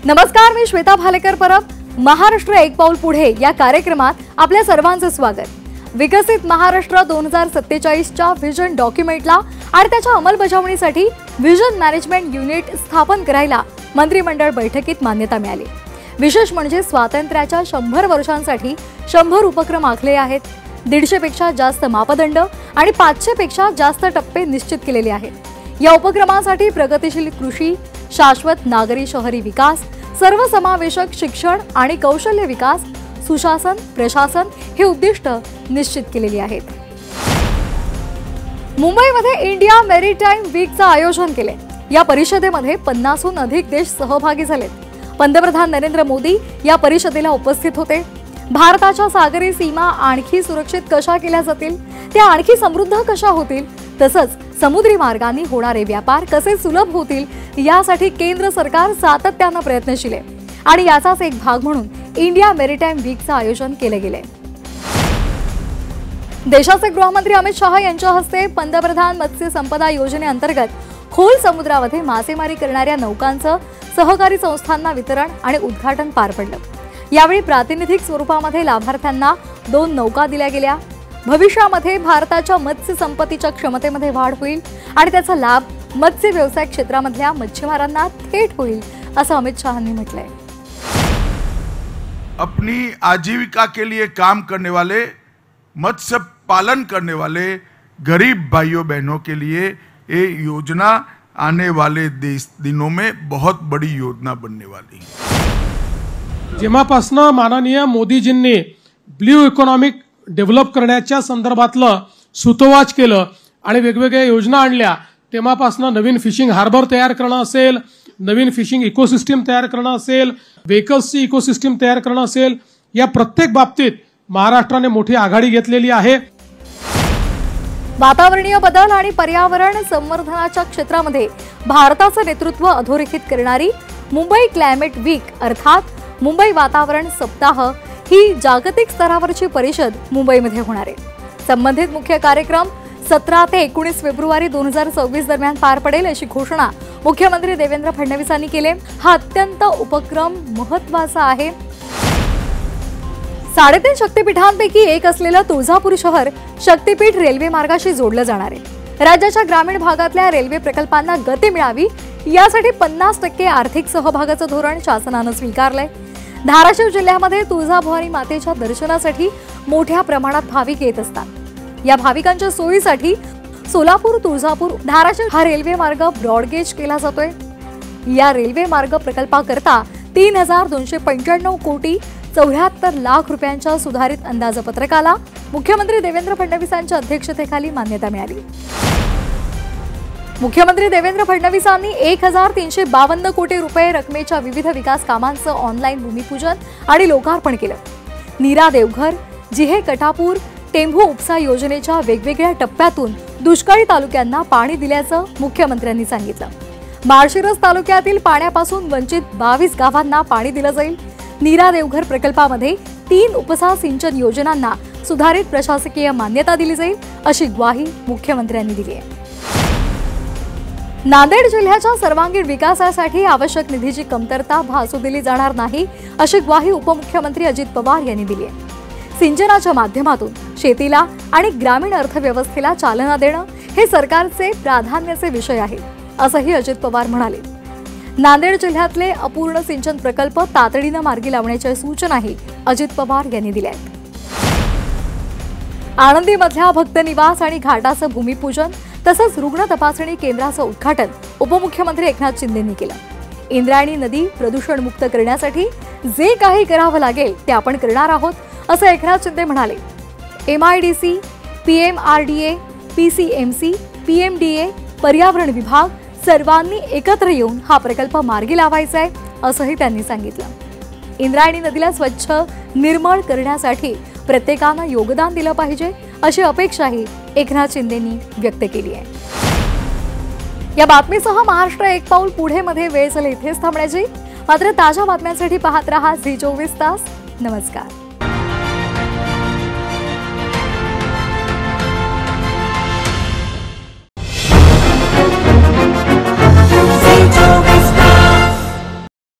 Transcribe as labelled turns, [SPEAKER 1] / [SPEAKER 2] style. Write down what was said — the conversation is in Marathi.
[SPEAKER 1] नमस्कार, मी श्वेता भालेकर परब. महाराष्ट्र एक पाऊल पुढे या कार्यक्रमात आपल्या सर्वांचं स्वागत. विकसित महाराष्ट्र 2047च्या व्हिजन डॉक्युमेंटला आणि त्याच्या अंमलबजावणीसाठी व्हिजन मॅनेजमेंट युनिट स्थापन करायला मंत्रिमंडळ बैठकीत मान्यता मिळाली. विशेष म्हणजे स्वातंत्र्याच्या 100 वर्षांसाठी 100 उपक्रम आखले आहेत. 150 पेक्षा जास्त मापदंड आणि 500 पेक्षा जास्त टप्पे निश्चित केलेले आहेत. या उपक्रमांसाठी प्रगतिशील कृषी, शाश्वत नागरी शहरी विकास, सर्वसमावेशक शिक्षण आणि कौशल्य विकास, सुशासन, प्रशासन हे उद्दिष्ट निश्चित केलेली आहेत. मुंबईमध्ये इंडिया मेरीटाईम वीकचं आयोजन केले. या परिषदेमध्ये 50हून अधिक देश सहभागी झालेत. पंतप्रधान नरेंद्र मोदी या परिषदेला उपस्थित होते. भारताच्या सागरी सीमा आणखी सुरक्षित कशा केल्या जातील, त्या आणखी समृद्ध कशा होतील, तसंच समुद्री मार्गाने होणारे व्यापार कसे सुलभ होतील यासाठी केंद्र सरकार सातत्याने प्रयत्नशील आहे आणि याचाच एक भाग म्हणून इंडिया मेरीटाईम वीकचं आयोजन केले गेले. देशाचे गृहमंत्री अमित शहा यांच्या हस्ते पंतप्रधान मत्स्य संपदा योजनेअंतर्गत खोल समुद्रामध्ये मासेमारी करणाऱ्या नौकांचं सहकारी संस्थांना वितरण आणि उद्घाटन पार पडलं. यावेळी प्रातिनिधिक स्वरूपामध्ये लाभार्थ्यांना 2 नौका दिल्या गेल्या. भविष्यामध्ये भारताच्या मत्स्य संपत्तीच्या क्षमतेमध्ये वाढ होईल आणि त्याचा लाभ मत्स्य व्यवसाय क्षेत्रामधल्या मच्छीमारांना थेट होईल, असं अमित शहांनी म्हटलंय.
[SPEAKER 2] अपनी आजीविका के लिए काम करने वाले, मत्स्य पालन करने वाले गरीब भाइयों बहनों के लिए ये योजना आने वाले दिनों में बहुत बड़ी योजना बनने वाली है.
[SPEAKER 3] जेव्हापासून माननीय मोदीजींनी ब्ल्यू इकॉनॉमिक डेव्हलप करण्याच्या संदर्भातलं सुतोवाच केलं आणि वेगवेगळ्या योजना आणल्या, तेव्हापासून नवीन फिशिंग हार्बर तयार करणं असेल, नवीन फिशिंग इकोसिस्टीम तयार करणं असेल, व्हेकल्सची इकोसिस्टीम तयार करणं असेल, या प्रत्येक बाबतीत महाराष्ट्राने मोठी आघाडी घेतलेली आहे.
[SPEAKER 1] वातावरणीय बदल आणि पर्यावरण संवर्धनाच्या क्षेत्रामध्ये भारताचं नेतृत्व अधोरेखित करणारी मुंबई क्लायमेट वीक अर्थात मुंबई वातावरण सप्ताह ही जागतिक स्तरावरची परिषद मुंबईमध्ये होणार आहे. संबंधित मुख्य कार्यक्रम 17 ते 19 फेब्रुवारी 2024 दरम्यान पार पडेल, अशी घोषणा मुख्यमंत्री देवेंद्र फडणवीसांनी केली. हा अत्यंत उपक्रम महत्त्वाचा आहे. 3.5 शक्तिपीठांपैकी एक असलेलं तुळजापूर शहर शक्तिपीठ रेल्वे मार्गाशी जोडलं जाणार आहे. राज्याच्या ग्रामीण भागातल्या रेल्वे प्रकल्पांना गती मिळावी यासाठी 50% आर्थिक सहभागाचं धोरण शासनानं स्वीकारलंय. धाराशिव जिल्ह्यामध्ये तुळजाभवानी मातेच्या दर्शनासाठी मोठ्या प्रमाणात भाविक येत असतात. या भाविकांच्या सोयीसाठी सोलापूर, तुळजापूर, धाराशिव हा रेल्वे मार्ग ब्रॉडगेज केला जातोय. या रेल्वे मार्ग प्रकल्पाकरता 3295 कोटी 74 लाख रुपयांच्या सुधारित अंदाजपत्रकाला मुख्यमंत्री देवेंद्र फडणवीसांच्या अध्यक्षतेखाली मान्यता मिळाली. मुख्यमंत्री देवेंद्र फडणवीसांनी 1352 कोटी रुपये रकमेच्या विविध विकास कामांचं ऑनलाईन भूमिपूजन आणि लोकार्पण केलं. नीरा देवघर, जिहे कटापूर, टेंभू उपसा योजनेच्या वेगवेगळ्या टप्प्यातून दुष्काळी तालुक्यांना पाणी दिल्याचं मुख्यमंत्र्यांनी सांगितलं. माळशिरस तालुक्यातील पाण्यापासून वंचित 22 गावांना पाणी दिलं जाईल. नीरा देवघर प्रकल्पामध्ये 3 उपसा सिंचन योजनांना सुधारित प्रशासकीय मान्यता दिली जाईल, अशी ग्वाही मुख्यमंत्र्यांनी दिली आहे. नांदेड जिल्ह्याच्या सर्वांगीण विकासासाठी आवश्यक निधीची कमतरता भासू दिली जाणार नाही, अशी ग्वाही उपमुख्यमंत्री अजित पवार यांनी दिली आहे. सिंचनाच्या माध्यमातून शेतीला आणि ग्रामीण अर्थव्यवस्थेला चालना देणं हे सरकारचे प्राधान्याचे विषय आहे, असंही अजित पवार म्हणाले. नांदेड जिल्ह्यातले अपूर्ण सिंचन प्रकल्प तातडीनं मार्गी लावण्याच्या सूचनाही अजित पवार यांनी दिल्या आहेत. आळंदीमधल्या भक्तनिवास आणि घाटाचं भूमिपूजन तसंच रुग्ण तपासणी केंद्राचं उद्घाटन उपमुख्यमंत्री एकनाथ शिंदेंनी केलं. इंद्रायणी नदी प्रदूषणमुक्त करण्यासाठी जे काही करावं लागेल ते आपण करणार आहोत, असं एकनाथ शिंदे म्हणाले. MIDC, PMRDA, PCMC, PMDA, पर्यावरण विभाग सर्वांनी एकत्र येऊन हा प्रकल्प मार्गी लावायचा आहे, असंही त्यांनी सांगितलं. इंद्रायणी नदीला स्वच्छ, निर्मळ करण्यासाठी प्रत्येकानं योगदान दिलं पाहिजे, अशी अपेक्षाही एकनाथ शिंदेंनी व्यक्त केली आहे. या बातमीसह महाराष्ट्र एक पाऊल पुढे मध्ये वेळ झाली इथेच थांबण्याची. मात्र ताज्या बातम्यांसाठी पाहत रहा झी 24 तास. नमस्कार.